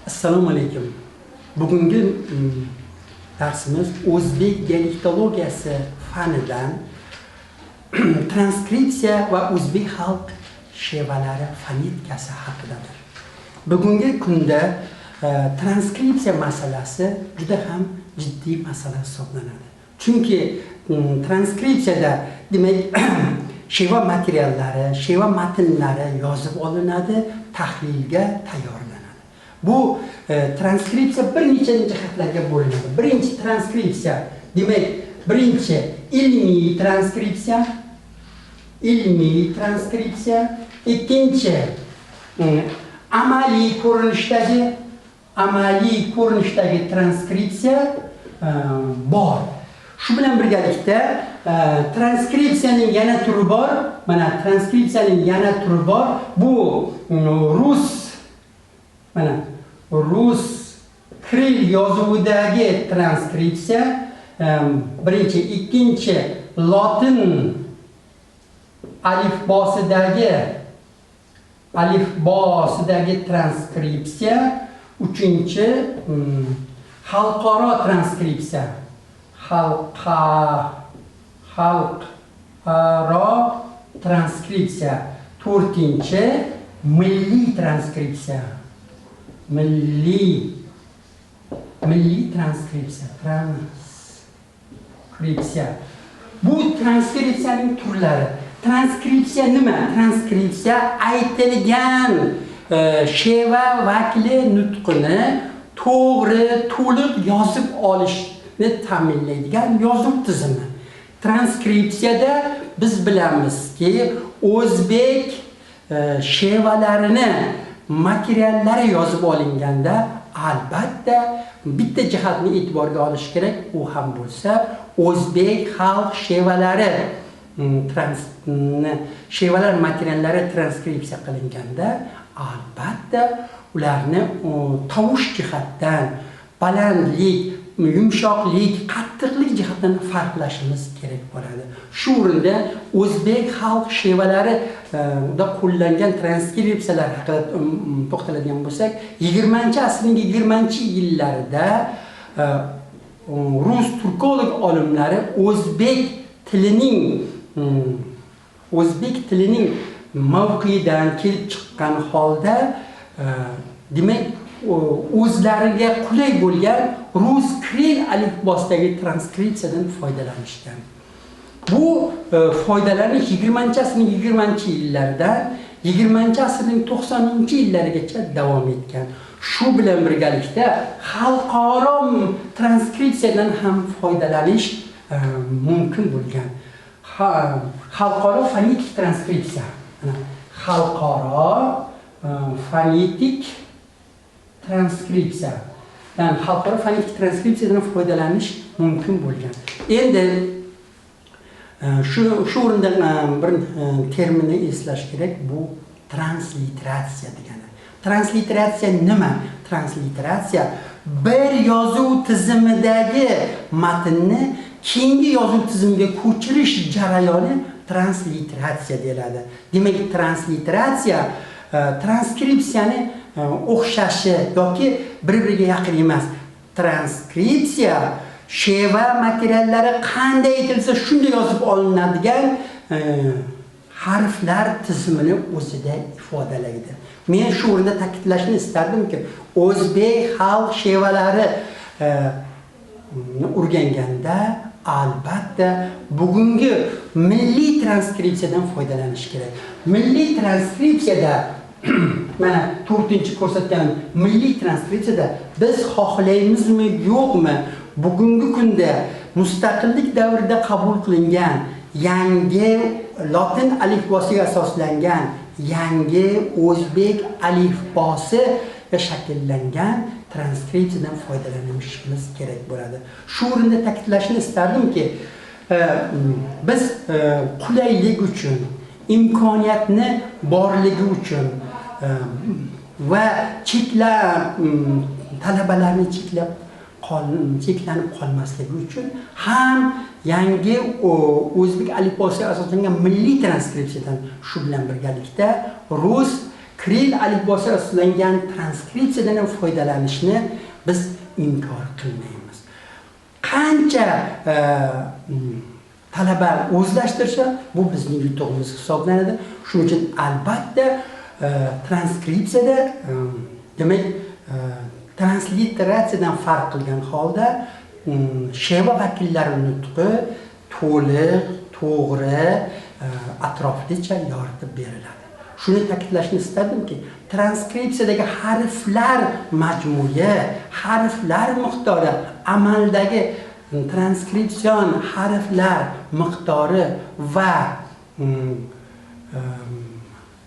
Assalomu alaykum. Bugungi darsimiz o'zbek dialektologiyasi fanidan transkripsiya va o'zbek xalq shevalari fonetikasi haqidadir. Bugungi kunda transkripsiya masalasi juda ham jiddiy masala hisoblanadi. Chunki transkripsiyada demak sheva materiallari, sheva matnlari yozib olinadi, tahlilga tayyorlanadi. Bu transkripsiya bir necha jihatlarga bo'linadi. Birinchi transkripsiya, demak, birinchi ilmiy transkripsiya, ikkinchi amaliy ko'rinishdagi transkripsiya bor. Shu bilan birgalikda transkripsiyaning yana turi bor. Mana transkripsiyaning yana turi bor. Bu rus kiril yozuvidagi transkripsiya, birinchi, ikkinchi lotin alifbosidagi transkripsiya, uchinchi xalqaro transkripsiya, to'rtinchi milliy transkripsiya. Bu transkripsiyaning turlari. Transkripsiya nima? Transkripsiya aytilgan sheva vakili nutqini to'g'ri, to'liq yozib olishni ta'minlaydigan yozuv tizimi. Transkripsiyada biz bilamizki, o'zbek shevalarini materiallari yozib olinganda albatta bitta jihatni e'tiborga olish kerak. U ham bo'lsa, o'zbek xalq shevalari shevalar materiallari transkripsiya qilinganda albatta ularni tovush jihatdan, balandlik, yumshoqlik, qattiqlik jihatdan farqlashimiz kerak bo'ladi. Shu o'rinda o'zbek xalq shevalarida qo'llangan transkripsiyalar haqida to'xtaladigan bo'lsak, 20-asrning 20-yillarida rus turkolog olimlari o'zbek tilining mavqidan kelib chiqqan holda demak o'zlariga qulay bo'lgan rus kiril alifbosidagi transkripsiyadan foydalanishgan. Bu foydalanish 20-asrning 20-yillaridan 20-asrning 90-yillarigacha davom etgan. Shu bilan birgalikda xalqaro transkripsiyadan ham foydalanish mumkin bo'lgan. Xalqaro fonetik transkripsiya. Xalqaro fonetik transkripsiyadan foydalanish mumkin bo'lgan. Endi shu o'rinda bir terminni eslash kerak, bu transliteratsiya degani. Transliteratsiya nima? Transliteratsiya bir yozuv tizimidagi matnni keyingi yozuv tizimiga ko'chirish jarayoni transliteratsiya deyiladi. Demak, transliteratsiya transkripsiyani o'xshashi yoki bir-biriga yaqin emas. Transkripsiya sheva materiallari qanday aytilsa shunday yozib olinadigan harflar tizimini o'zida ifodalaydi. Men shu o'rinda ta'kidlashni istardimki, o'zbek xalq shevalari o'rganganda albatta bugungi milliy transkripsiyadan foydalanish kerak. Milliy transkripsiyada mana 4-ko'rsatgan milliy transkripsiyada biz xohlaymizmi, yo'qmi, bugungi kunda mustaqillik davrida qabul qilingan yangi lotin alifbosiga asoslangan yangi o'zbek alifbosiga shakllangan transkripsiyadan foydalanishimiz kerak bo'ladi. Shu o'rinda ta'kidlashni istardimki, biz qulaylik uchun, imkoniyatni borligi uchun va talabalarni cheklanib qolmasligi uchun ham yangi o'zbek alifbosiga asoslangan milliy transkripsiyadan, shu bilan birgalikda rus Kiril alifbosi asoslangan transkripsiyadan foydalanishni biz inkor qilmaymiz. Qancha talaba o'zlashtirsa, bu bizning yutug'imiz hisoblanadi. Shuning uchun albatta transkripsiyada demak transliteratsiyadan farq qilgan holda sheva vakillari nutqi to'liq, to'g'ri, atroflicha yoritib beriladi. Shuni ta'kidlashni istadimki, transkripsiyadagi harflar majmui, harflar miqdori amaldagi transkripsion harflar miqdori va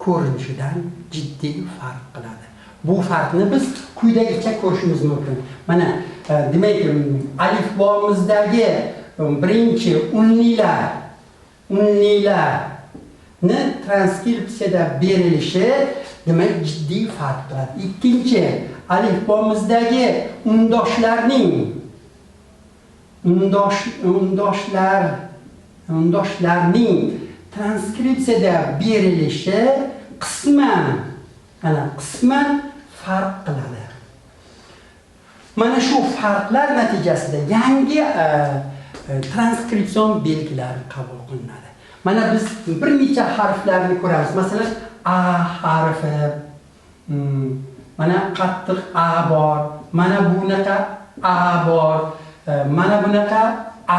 ko'rinishidan jiddiy farq qiladi. Bu farqni biz quyidagicha ko'rishimiz mumkin. Mana demak alifbomizdagi birinchi unlilarni transkripsiyada berilishi demak jiddiy farq qiladi. Ikkinchi alifbomizdagi undashlarning transkripsiyada berilishi qisman farq qiladi. Mana shu farqlar natijasida yangi transkripsion belgilar qabul qilinadi. Mana biz bir necha harflarni ko'ramiz. Masalan, a harfi, mana qattiq a bor, mana bunaqa a bor, mana bunaqa a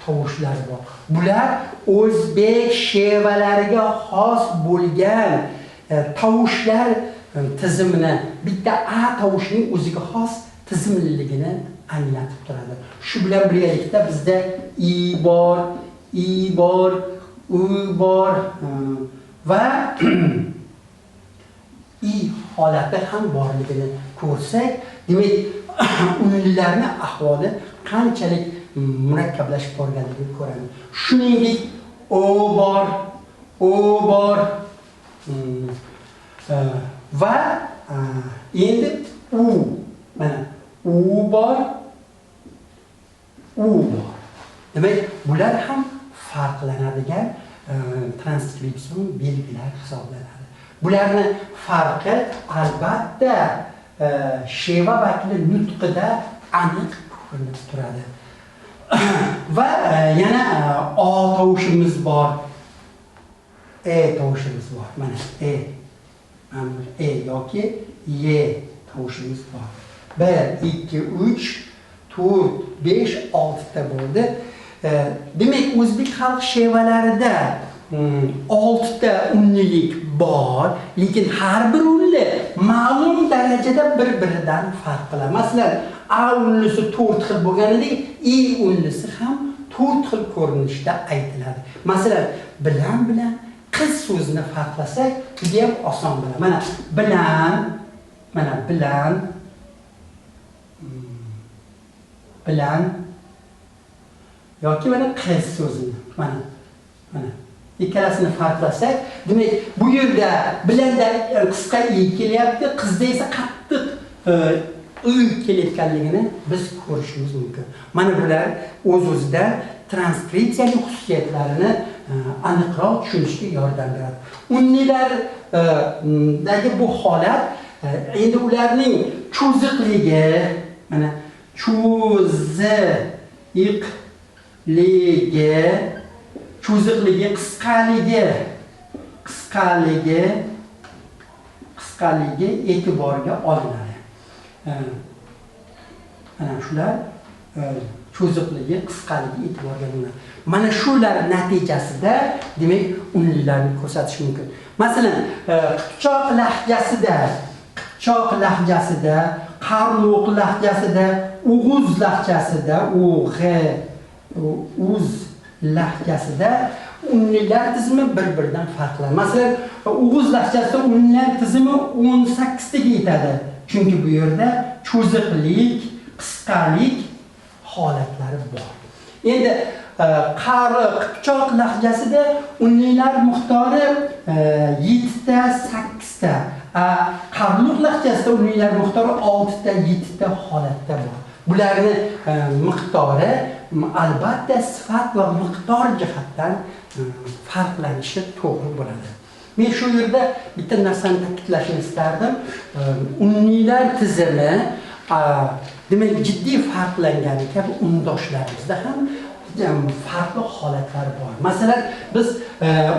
tovushlar bor. Bular o'zbek shevalariga xos bo'lgan tovushlar tizimini, bitta a tovushining o'ziga xos tizimliligini anglatib turadi. Shu bilan birgalikda bizda i bor, u bor va i holati ham borligini ko'rsak, demak unlilarning ahvoli qanchalik murakkablashib borganligini ko'ramiz. Shuningdek o bor va endi u, mana u bor. Demak, bular ham farqlanadigan transkripsion belgilar hisoblanadi. Bularni farqi albatta sheva vakili nutqida aniq ko'rinib turadi. Va yana o tovushimiz bor, tovushimiz bor. Mana yoki ye tovushimiz bor. 1, 2, 3, 4, 5, 6 ta bo'ldi. Demak, o'zbek xalq shevalarida 6 ta unlilik bor, lekin har bir unli ma'lum darajada bir-biridan farq qiladi. Masalan, a unlisi 4 xil bo'lganidek, i unlisi ham 4 xil ko'rinishda aytiladi. Masalan, bilan qiz so'zini farqlasak, juda ham oson bo'ladi. Mana bilan yoki mana qiz so'zini mana ikkalasini farqlasak, demak bu yerda bilanda qisqa i kelyapti, qizda esa qattiq u kelayotganligini biz ko'rishimiz mumkin. Mana bular o'z-o'zidan transkripsiyaning xususiyatlarini aniqroq tushunishga yordam beradi. Unlilardagi bu holat endi ularning cho'ziqligi, mana cho'ziqligi, qisqaligi e'tiborga olinadi. Mana shular cho'ziqligi, qisqaligi e'tiborga olinadi. Mana shular natijasida demak unlilarni ko'rsatish mumkin. Masalan, Qipchoq lahjasida, Qarluq lahjasida, O'g'uz lahjasida, O'z lahjasida unlilar tizimi bir-biridan farqlanadi. Masalan, O'g'uz lahjasida unlilar tizimi 18 taga yetadi. Chunki bu yerda cho'ziqlik, qisqalik holatlari bor. Endi Qipchoq lahjasida unlilar miqdori 7 ta, 8 ta. Qarluq lahjasida unlilar miqdori 6 ta, 7 ta holatda bor. Bularni miqdori albatta sifat va miqdor jihatdan farqlanishi to'g'ri bo'ladi. Men shu yerda bitta narsani ta'kidlashni istardim. Uniylar tizimi demak jiddiy farqlangani kabi undoshlarimizda ham farklı holatlar bor. Masalan, biz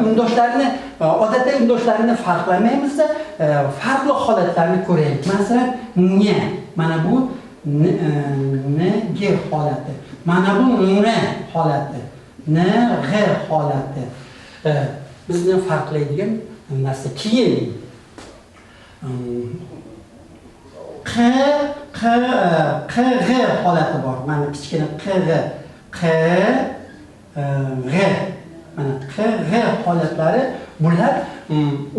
undoshlarni odatda undoshlarni farqlamaymiz-da, farklı holatlarni ko'raylik. Masalan, ne, mana bu n g holati. Mana bu n holati. N g holati. Bizni farqlaydigan narsa keyin q g holati bor. Mana kichkina q g mana q g holatlari bular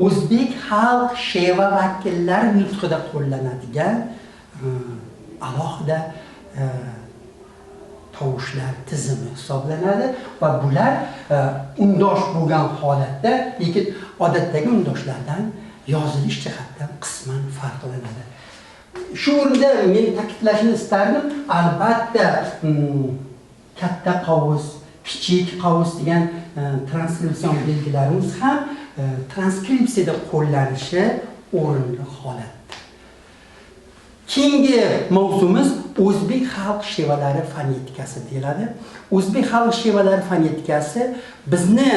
o'zbek xalq sheva vakillari nutqida qo'llanadigan alohida tovushlar tizimi hisoblanadi va bular undosh bo'lgan holatda, lekin odatdagi undoshlardan yozilish jihatdan qisman farqlanadi. Shu o'rinda men ta'kidlashni istardim, albatta katta qovus, kichik qovus degan transkripsion belgilarimiz ham transkripsiyada qo'llanishi o'rinli holat. Keyingi mavzumiz o'zbek xalq shevalari fonetikasi deyiladi. O'zbek xalq shevalari fonetikasi bizni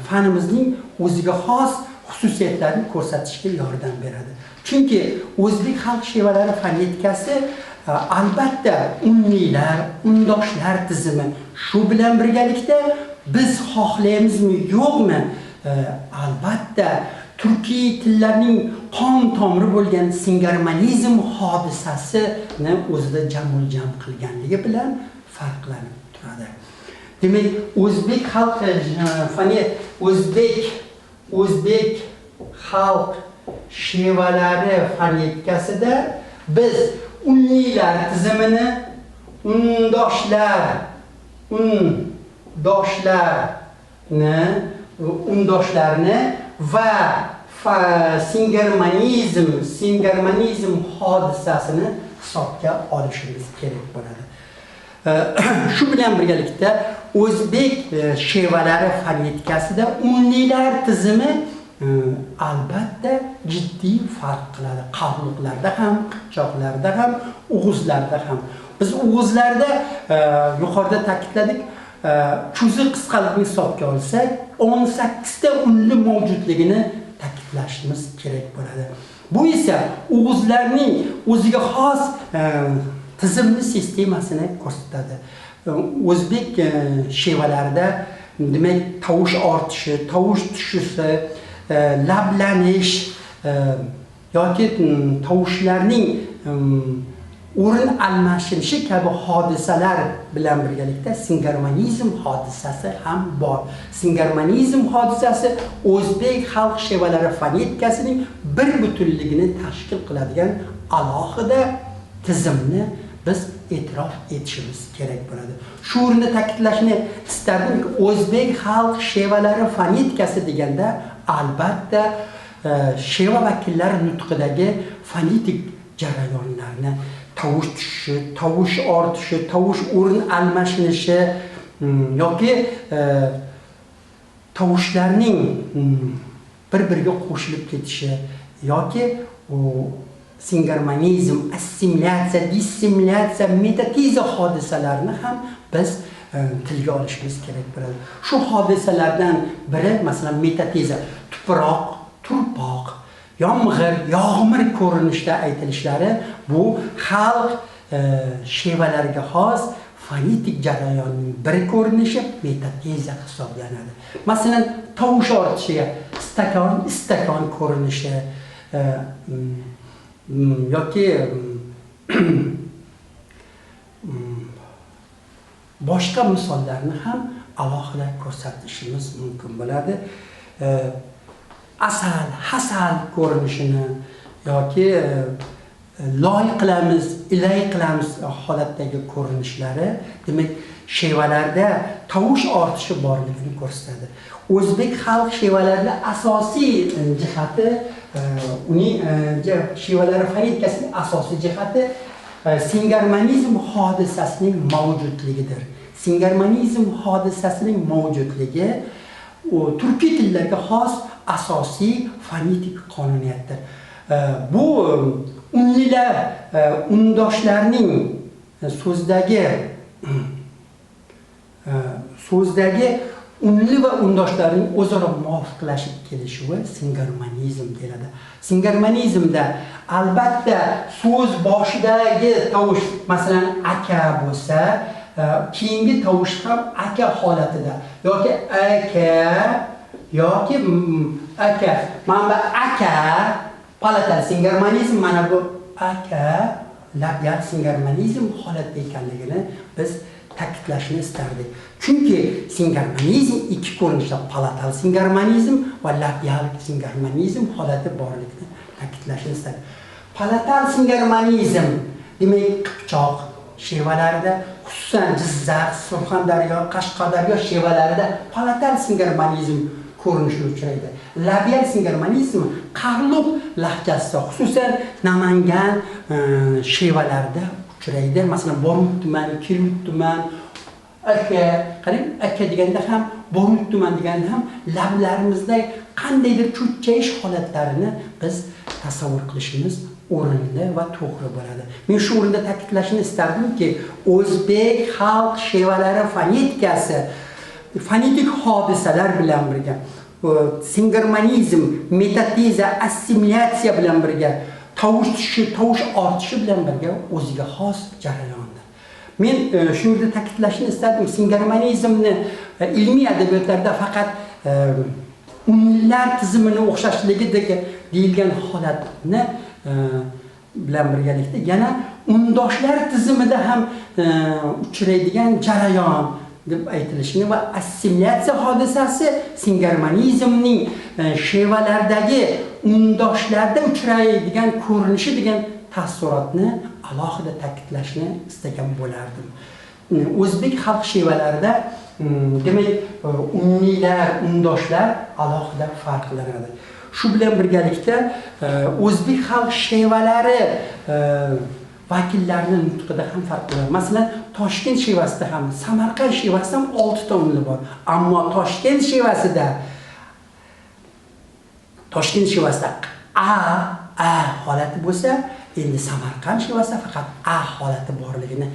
fanimizning o'ziga xos xususiyatlarini ko'rsatishga yordam beradi. Chunki o'zbek xalq shevalari fonetikasi albatta uniylar, undoshlar tizimi. Shu bilan birgalikda biz xohlaymizmi, yo'qmi? Albatta turkiy tillarning qon tomiri bo'lgan singarmonizm hodisasini o'zida jamul-jam qilganligi bilan farqlanib turadi. Demak, o'zbek xalq o'zbek xalq shevalari fonetikasida biz uniylar tizimini undoshlarni va singarmonizm hodisasini hisobga olishimiz kerak bo'ladi. Shu bilan birgalikda o'zbek shevalari fonetikasida uniylar tizimi albatta jiddiy farq qiladi. Qavliqlarda ham, qipchoqlarda ham, o'g'izlarda ham. Biz o'g'izlarda yuqorida ta'kidladik, chuzi qisqaligini hisobga olsak 18 ta unli mavjudligini ta'kidlashimiz kerak bo'ladi. Bu esa o'g'izlarning o'ziga xos tizimli sistemasini ko'rsatadi. O'zbek shevalarida demak tovush ortishi, tovush tushishi, lablanish yoki tovushlarning o'rin almashilishi kabi hodisalar bilan birgalikda singarmonizm hodisasi ham bor. Singarmonizm hodisasi o'zbek xalq shevalari fonetikasining bir butunligini tashkil qiladigan alohida tizimni biz e'tirof etishimiz kerak bo'ladi. Shu o'rinda ta'kidlashni istardim, o'zbek xalq shevalari fonetikasi deganda albatta sheva vakillari nutqidagi fonetik jarayonlarni, tovush tushishi, tovush ortishi, tovush o'rin almashinishi yoki tovushlarning bir-biriga qo'shilib ketishi yoki singarmonizm, assimilyatsiya, dissimilyatsiya, metatiza hodisalarini ham biz tilga olishimiz kerak bo'ladi. Shu hodisalardan biri, masalan, metatiza, tuproq, turpoq, yomg'ir, yog'mir ko'rinishda aytilishlari bu xalq shevalariga xos fonetik jarayonning bir ko'rinishi metatiza hisoblanadi. Masalan, tovush ortishiga istakon ko'rinishi yoki boshqa misollarni ham alohida ko'rsatishimiz mumkin bo'ladi. Asal, hasal ko'rinishini yoki loy qilamiz, ilay qilamiz holatdagi ko'rinishlari, demak, shevalarda tovush ortishi borligini ko'rsatadi. O'zbek xalq shevalarida asosiy jihati, uning shevalari fonetikasining asosiy jihati singarmonizm hodisasining mavjudligidir. Singarmonizm hodisasining mavjudligi turkiy tillarga xos asosiy fonetik qonuniyatdir. Bu unlilar, undoshlarning so'zdagi unli va undoshlarning o'zaro muvofiqlashib kelishuvi singarmonizm deyiladi. Singarmonizmda albatta so'z boshidagi tovush, masalan aka bo'lsa, keyingi tovush ham aka holatida yoki aka. Mana bu aka palatal singarmonizm, mana bu aka labial singarmonizm holatda ekanligini biz ta'kidlashni istardik. Chunki singarmonizm ikki ko'rinishda, palatal singarmonizm va labial singarmonizm holati borligini ta'kidlashni istardik. Palatal singarmonizm demak Qipchoq shevalarida, xususan Jizzax, Surxondaryo, Qashqadaryo shevalarida palatal singarmonizm ko'rinishi uchraydi. Labial singarmonizm Qarluq lahjasida, xususan Namangan shevalarida uchraydi. Masalan, Borut tuman, Kirut tuman, aka deganda ham, Borut tuman deganda ham lablarimizda qandaydir cho'chchayish holatlarini biz tasavvur qilishimiz o'rinli va to'g'ri bo'ladi. Men shu o'rinda ta'kidlashni istardimki, o'zbek xalq shevalari fonetikasi fonetik hodisalar bilan birga, singarmonizm, metateza, assimilyatsiya bilan birga, tovush tushishi, tovush ortishi bilan birga o'ziga xos jarayondir. Men shu yerda ta'kidlashni istadim, singarmonizmni ilmiy adabiyotlarda faqat unlilar tizimini o'xshashligi deyilgan holatni bilan birgalikda yana undoshlar tizimida ham uchraydigan jarayon deb aytilishini va assimilyatsiya hodisasi singarmonizmning shevalardagi undoshlarda uchraydigan ko'rinishi degan taassurotni alohida ta'kidlashni istagan bo'lardim. O'zbek xalq shevalarida demak unlilar, undoshlar alohida farqlanadi. Shu bilan birgalikda o'zbek xalq shevalari vakillarining nutqida ham farq bo'ladi. Masalan, Toshkent shevasida ham, Samarqand shevasida ham 6 ta unli bor. Ammo Toshkent shevasida a holati bo'lsa, endi Samarqand shevasida faqat a holati borligini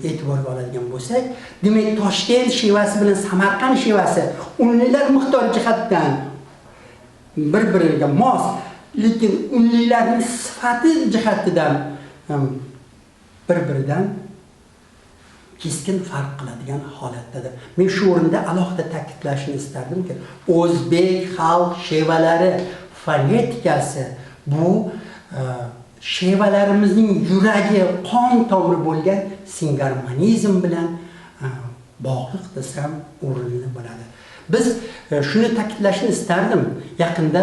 e'tiborga oladigan bo'lsak, demak Toshkent shevasi bilan Samarqand shevasi unlilar miqdori jihatdan bir-biriga mos, lekin unlilarning sifati jihatidan bir-biridan keskin farq qiladigan holatdadir. Men shu o'rinda alohida ta'kidlashni istardimki, o'zbek xalq shevalari fonetikasi bu shevalarimizning yuragi, qon tomiri bo'lgan singarmonizm bilan bog'liq desam o'rinli bo'ladi. Biz shuni ta'kidlashni istardim. Yaqinda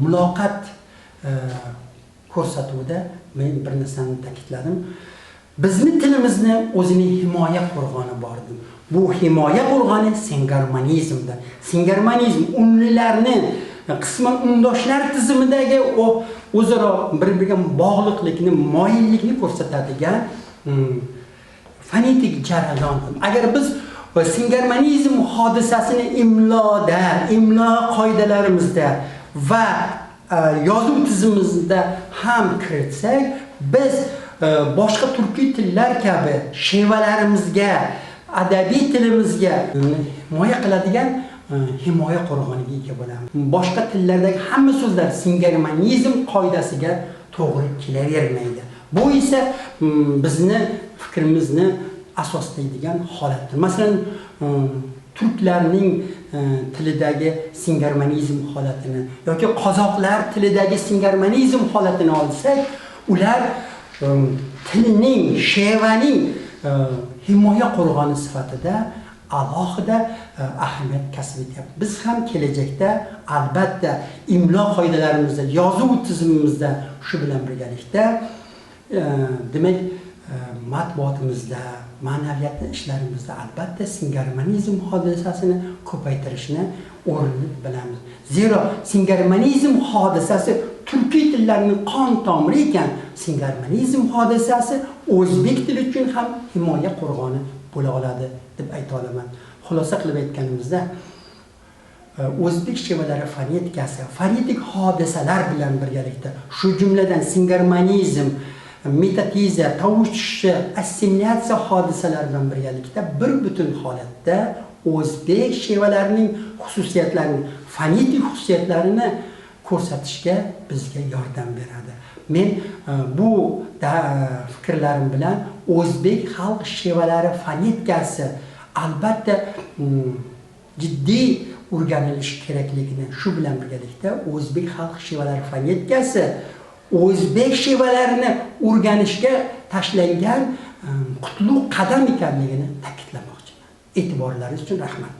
muloqot ko'rsatuvida men bir narsani ta'kidladim. Bizni tilimizni o'zining himoya qo'rg'oni bor. Bu himoya qo'rg'oni singarmonizmdir. Singarmonizm unlilarni qisman undoshlar tizimidagi o'zaro bir-biriga bog'liqlikni, moyillikni ko'rsatadigan fonetik jarayon. Agar biz singarmonizm hodisasini imloda, imlo qoidalarimizda va yozuv tizimimizda ham kiritsak, biz boshqa turkiy tillar kabi shevalarimizga, adabiy tilimizga himoya qiladigan himoya qo'rg'oniga ega bo'lamiz. Boshqa tillardagi hamma so'zlar singarmonizm qoidasiga to'g'ri kelavermaydi. Bu esa bizni fikrimizni asoslaydigan holatdir. Masalan, turklarning tilidagi singarmonizm holatini yoki qozoqlar tilidagi singarmonizm holatini olsak, ular tilning, shevaning himoya qo'rg'oni sifatida alohida ahamiyat kasb etyapti. Biz ham kelajakda albatta imlo qoidalarimizda, yozuv tizimimizda shu bilan birgalikda demak matbuotimizda, ma'naviyat ishlarimizda albatta singarmonizm hodisasini ko'paytirishni o'rinli bilamiz. Zero singarmonizm hodisasi turkiy tillarning qon tomiri ekan, singarmonizm hodisasi o'zbek tili uchun ham himoya qo'rg'oni bo'la oladi deb ayta olaman. Xulosa qilib aytganimizda o'zbek shevalari fonetikasi, fonetik hodisalar bilan birgalikda, shu jumladan singarmonizm, metatiza, tovush tushishi, assimilyatsiya hodisalari bilan birgalikda bir butun holatda o'zbek shevalarining xususiyatlarini, fonetik xususiyatlarini ko'rsatishga bizga yordam beradi. Men bu fikrlarim bilan o'zbek xalq shevalari fonetikasi albatta jiddiy o'rganilishi kerakligini, shu bilan birgalikda o'zbek xalq shevalari fonetikasi o'zbek shevalarini o'rganishga tashlangan qutlug' qadam ekanligini ta'kidlamoqchiman. E'tiborlaringiz uchun rahmat.